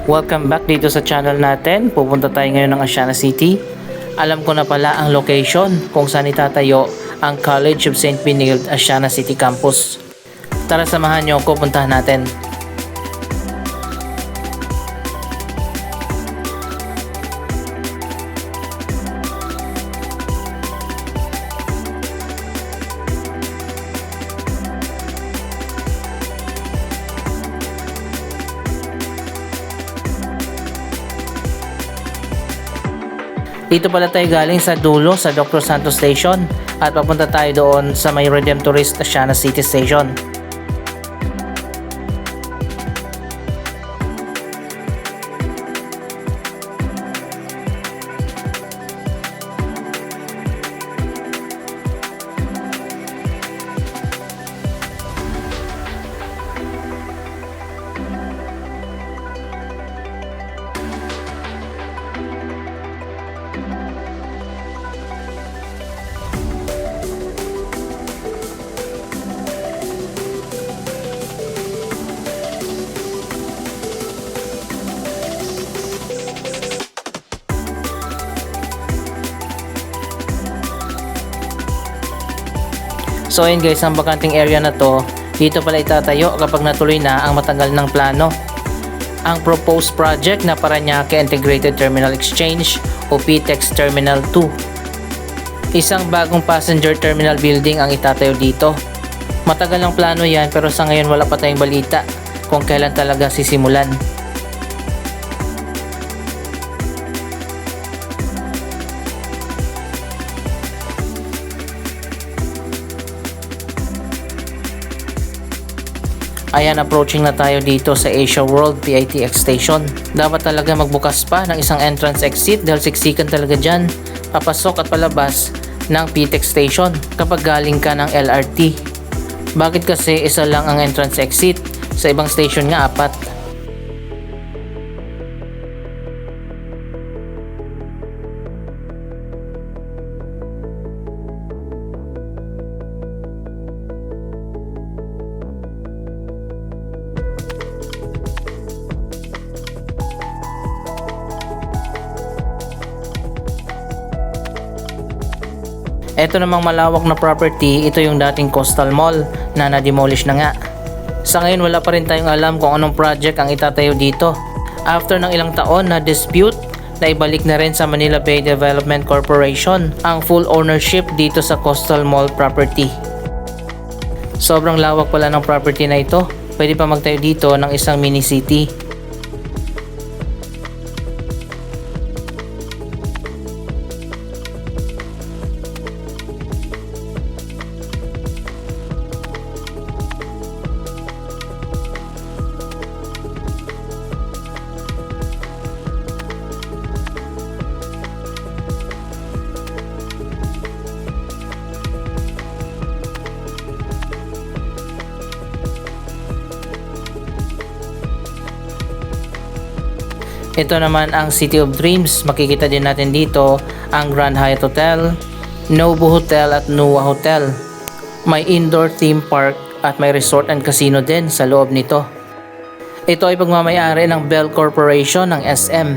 Welcome back dito sa channel natin. Pupunta tayo ngayon ng Asiana City. Alam ko na pala ang location kung saan itatayo ang College of St. Benilde Asiana City Campus. Tara samahan niyo ako, puntahan natin. Dito pala tayo galing sa dulo sa Dr. Santos Station at papunta tayo doon sa may Redemptorist Asiana City Station. So ayun guys, ang bakanting area na to, dito pala itatayo kapag natuloy na ang matagal ng plano. Ang proposed project na Parañaque Integrated Terminal Exchange o PTEX Terminal 2. Isang bagong passenger terminal building ang itatayo dito. Matagal ng plano yan pero sa ngayon wala pa tayong balita kung kailan talaga sisimulan. Ayan, approaching na tayo dito sa Asia World PITX Station. Dapat talaga magbukas pa ng isang entrance exit dahil siksikan talaga dyan papasok at palabas ng PITX Station kapag galing ka ng LRT. Bakit kasi isa lang ang entrance exit? Sa ibang station nga apat. Ito namang malawak na property, ito yung dating Coastal Mall na na-demolish na nga. Sa ngayon wala pa rin tayong alam kung anong project ang itatayo dito. After ng ilang taon na dispute, naibalik na rin sa Manila Bay Development Corporation ang full ownership dito sa Coastal Mall property. Sobrang lawak pala ng property na ito, pwede pa magtayo dito ng isang mini city. Ito naman ang City of Dreams. Makikita din natin dito ang Grand Hyatt Hotel, Nobu Hotel at Nuwa Hotel. May indoor theme park at may resort and casino din sa loob nito. Ito ay pagmamayari ng Bell Corporation ng SM.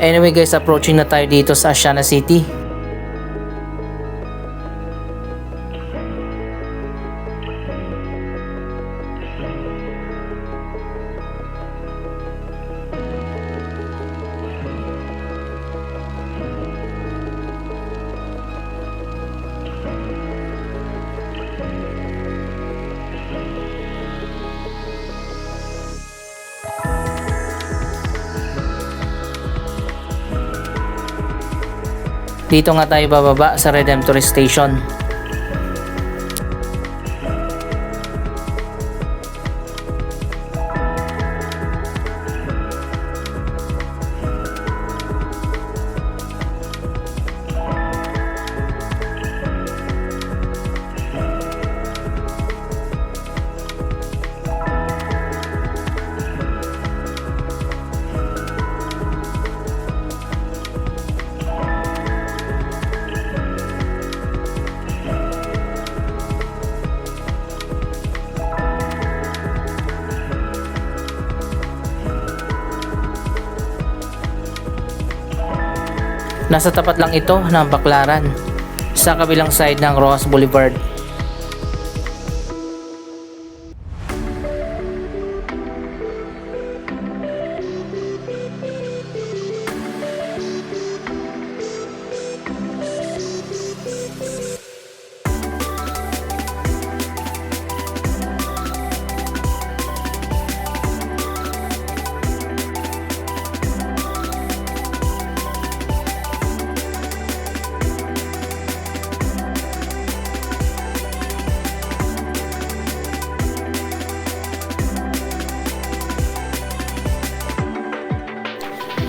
Anyway guys, approaching na tayo dito sa Asiana City. Dito nga tayo bababa sa Redemptorist Station. Nasa tapat lang ito ng Baclaran, sa kabilang side ng Rojas Boulevard.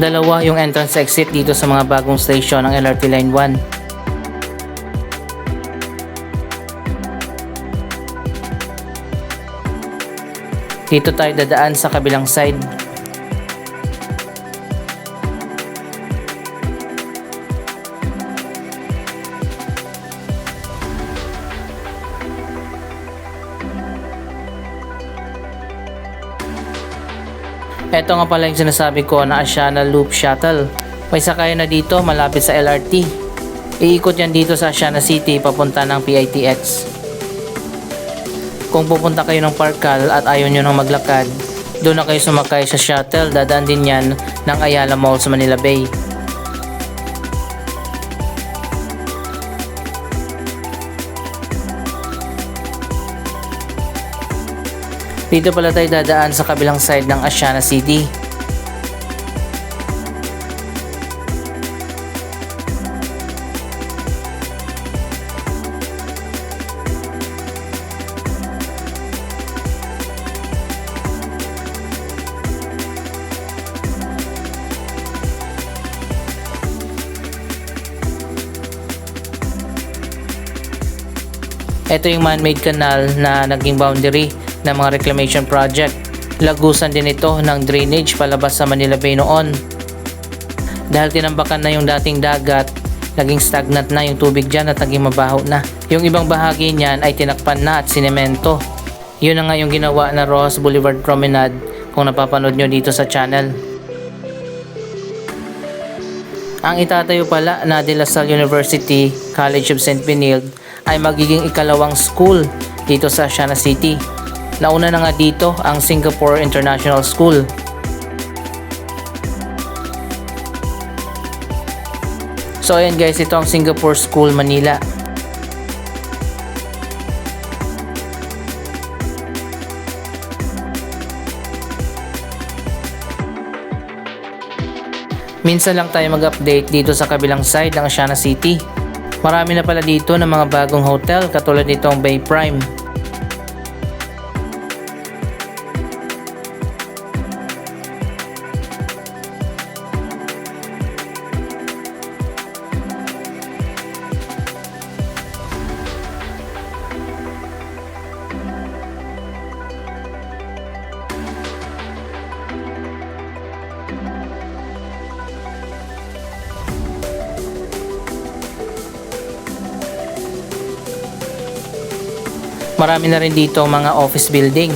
Dalawa yung entrance exit dito sa mga bagong station ng LRT Line 1. Dito tayo dadaan sa kabilang side. Ito nga pala yung sinasabi ko na Asiana Loop Shuttle. May sakayan na dito malapit sa LRT. Iikot yan dito sa Asiana City papunta ng PITX. Kung pupunta kayo ng Parkal at ayaw nyo nang maglakad, doon na kayo sumakay sa shuttle. Dadaan din yan ng Ayala Mall sa Manila Bay. Dito pala tayo dadaan sa kabilang side ng Asiana City. Ito yung man-made canal na naging boundary ng mga reclamation project. Lagusan din ito ng drainage palabas sa Manila Bay noon. Dahil tinambakan na yung dating dagat, naging stagnant na yung tubig dyan at naging mabaho na. Yung ibang bahagi niyan ay tinakpan na at sinemento. Yun na nga yung ginawa na Rojas Boulevard Promenade kung napapanood nyo dito sa channel. Ang itatayo pala na De La Salle University College of St. Benilde ay magiging ikalawang school dito sa Asiana City. Nauna na nga dito ang Singapore International School. So ayan guys, ito ang Singapore School Manila. Minsan lang tayo mag-update dito sa kabilang side ng Asiana City. Marami na pala dito ng mga bagong hotel katulad nitong Bay Prime. Marami na rin dito mga office building.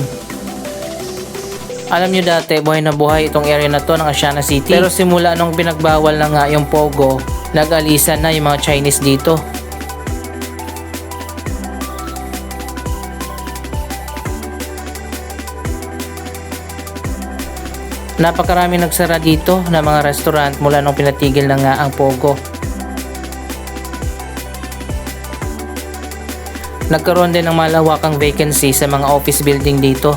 Alam nyo dati, buhay na buhay itong area na to ng Asiana City. Pero simula nung pinagbawal na nga yung Pogo, nag-alisan na yung mga Chinese dito. Napakarami nagsara dito na mga restaurant mula nung pinatigil na nga ang Pogo. Nagkaroon din ng malawakang vacancy sa mga office building dito.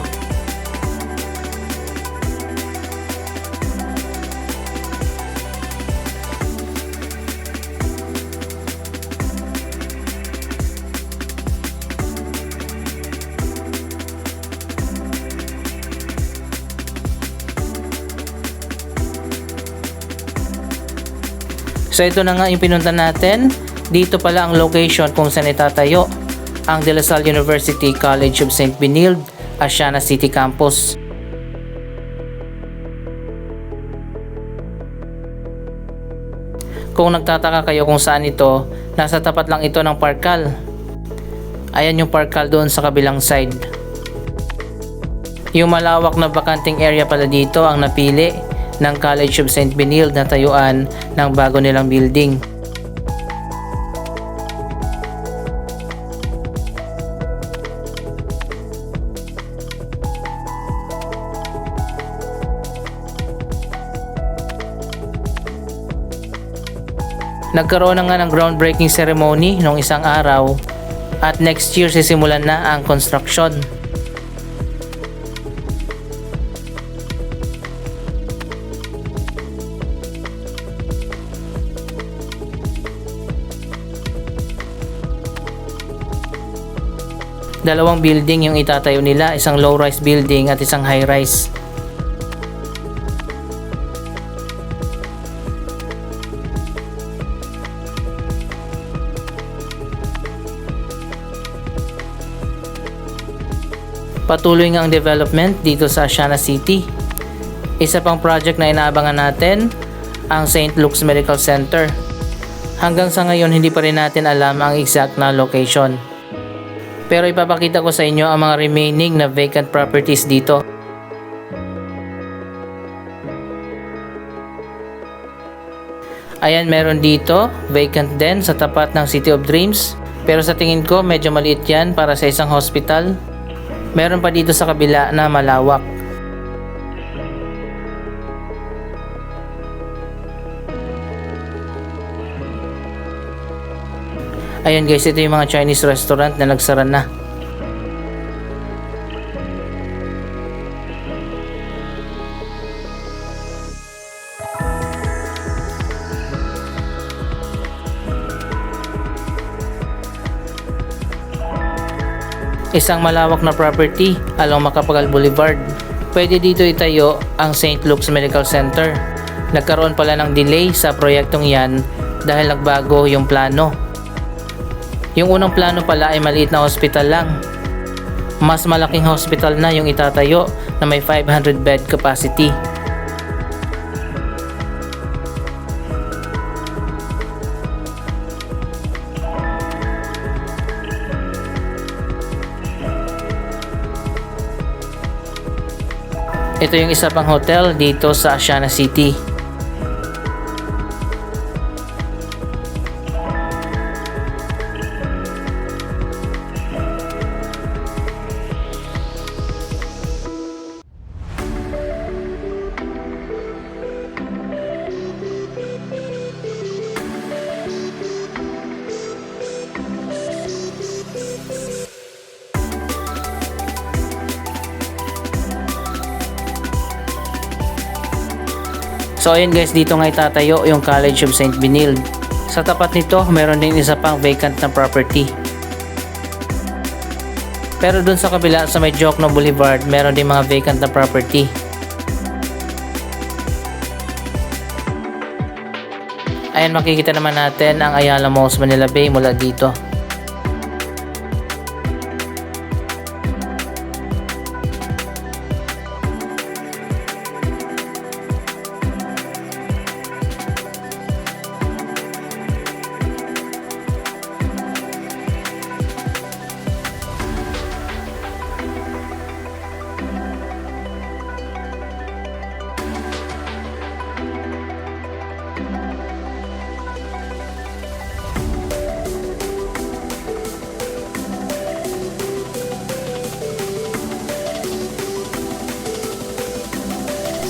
So ito na nga yung pinunta natin. Dito pala ang location kung saan itatayo ang De La Salle University College of St. Benilde, Asiana City Campus. Kung nagtataka kayo kung saan ito, nasa tapat lang ito ng Parkal. Ayan yung Parkal doon sa kabilang side. Yung malawak na bakanting area pala dito ang napili ng College of St. Benilde na tayuan ng bago nilang building. Nagkaroon na nga ng groundbreaking ceremony noong isang araw at next year sisimulan na ang construction. Dalawang building yung itatayo nila, isang low-rise building at isang high-rise. Patuloy nga ang development dito sa Asiana City. Isa pang project na inaabangan natin, ang St. Luke's Medical Center. Hanggang sa ngayon hindi pa rin natin alam ang exact na location. Pero ipapakita ko sa inyo ang mga remaining na vacant properties dito. Ayan, meron dito, vacant din sa tapat ng City of Dreams. Pero sa tingin ko medyo maliit yan para sa isang hospital. Meron pa dito sa kabila na malawak. Ayan guys, ito yung mga Chinese restaurant na nagsara na. Isang malawak na property along Macapagal Boulevard. Pwede dito itayo ang St. Luke's Medical Center. Nagkaroon pala ng delay sa proyektong yan dahil nagbago yung plano. Yung unang plano pala ay maliit na hospital lang. Mas malaking hospital na yung itatayo na may 500 bed capacity. Ito yung isa pang hotel dito sa Asiana City. So ayun guys, dito nga itatayo yung College of St. Benilde. Sa tapat nito, meron din isa pang vacant na property. Pero dun sa kabila, sa may Jokno Boulevard, meron din mga vacant na property. Ayan, makikita naman natin ang Ayala Malls Manila Bay mula dito.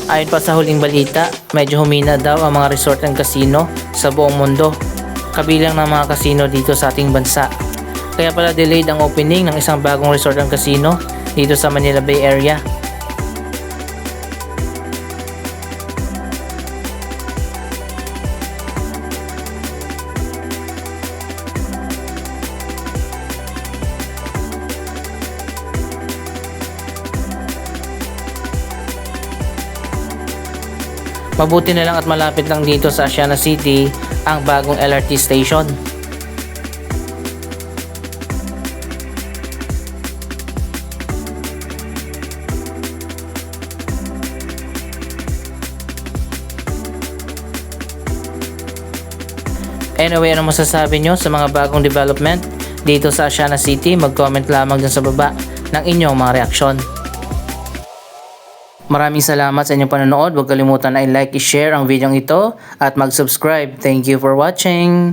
Ayon pa sa huling balita, medyo humina daw ang mga resort and casino sa buong mundo, kabilang ng mga casino dito sa ating bansa. Kaya pala delayed ang opening ng isang bagong resort and casino dito sa Manila Bay area. Mabuti na lang at malapit lang dito sa Asiana City ang bagong LRT station. Anyway, ano masasabi nyo sa mga bagong development dito sa Asiana City? Mag-comment lamang dyan sa baba ng inyong mga reaksyon. Maraming salamat sa inyong panonood. Huwag kalimutan na i-like, i-share ang video ito at mag-subscribe. Thank you for watching.